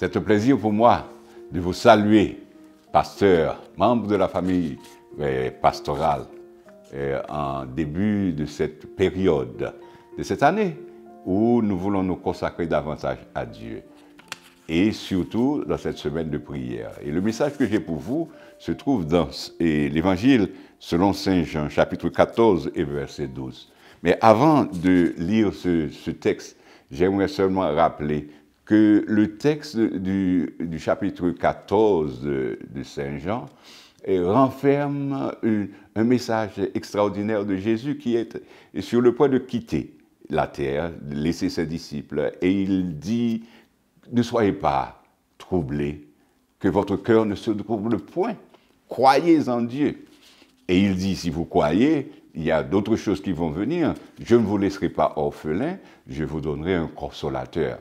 C'est un plaisir pour moi de vous saluer, pasteur, membre de la famille pastorale, en début de cette période, de cette année, où nous voulons nous consacrer davantage à Dieu. Et surtout dans cette semaine de prière. Et le message que j'ai pour vous se trouve dans l'Évangile selon Saint Jean, chapitre 14 et verset 12. Mais avant de lire ce texte, j'aimerais seulement rappeler que le texte du chapitre 14 de Saint Jean renferme un message extraordinaire de Jésus qui est sur le point de quitter la terre, de laisser ses disciples. Et il dit: ne soyez pas troublés, que votre cœur ne se trouble point. Croyez en Dieu. Et il dit, si vous croyez, il y a d'autres choses qui vont venir. Je ne vous laisserai pas orphelins, je vous donnerai un consolateur.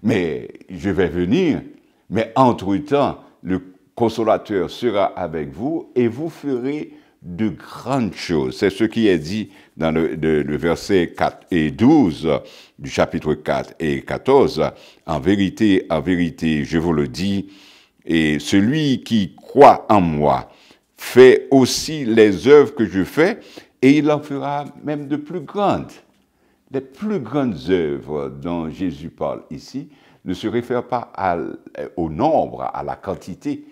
Mais je vais venir, mais entre-temps, le consolateur sera avec vous et vous ferez de grandes choses. C'est ce qui est dit dans le verset 4 et 12 du chapitre 4 et 14. En vérité, je vous le dis, et celui qui croit en moi fait aussi les œuvres que je fais, et il en fera même de plus grandes. Les plus grandes œuvres dont Jésus parle ici ne se réfèrent pas au nombre, à la quantité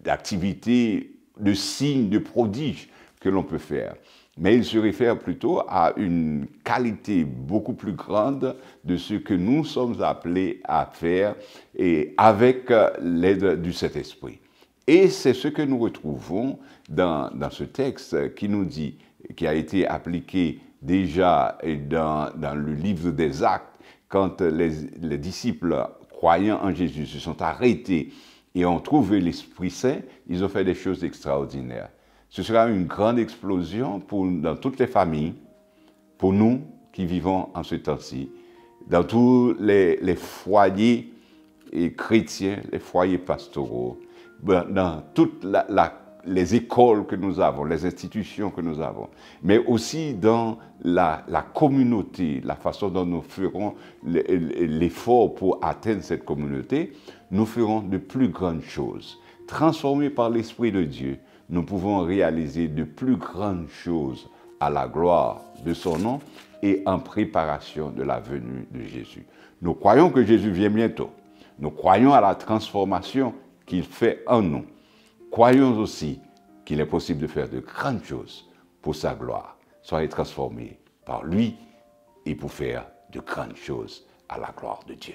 d'activités, de signes, de prodiges que l'on peut faire. Mais il se réfère plutôt à une qualité beaucoup plus grande de ce que nous sommes appelés à faire et avec l'aide du Saint-Esprit. Et c'est ce que nous retrouvons dans ce texte qui nous dit, qui a été appliqué déjà dans le livre des Actes, quand les disciples croyant en Jésus se sont arrêtés et ont trouvé l'Esprit Saint, ils ont fait des choses extraordinaires. Ce sera une grande explosion dans toutes les familles, pour nous qui vivons en ce temps-ci, dans tous les foyers chrétiens, les foyers pastoraux, dans toutes les écoles que nous avons, les institutions que nous avons, mais aussi dans la communauté, la façon dont nous ferons l'effort pour atteindre cette communauté, nous ferons de plus grandes choses. Transformés par l'Esprit de Dieu, nous pouvons réaliser de plus grandes choses à la gloire de son nom et en préparation de la venue de Jésus. Nous croyons que Jésus vient bientôt. Nous croyons à la transformation qu'il fait en nous. Croyons aussi qu'il est possible de faire de grandes choses pour sa gloire. Soyez transformés par lui et pour faire de grandes choses à la gloire de Dieu.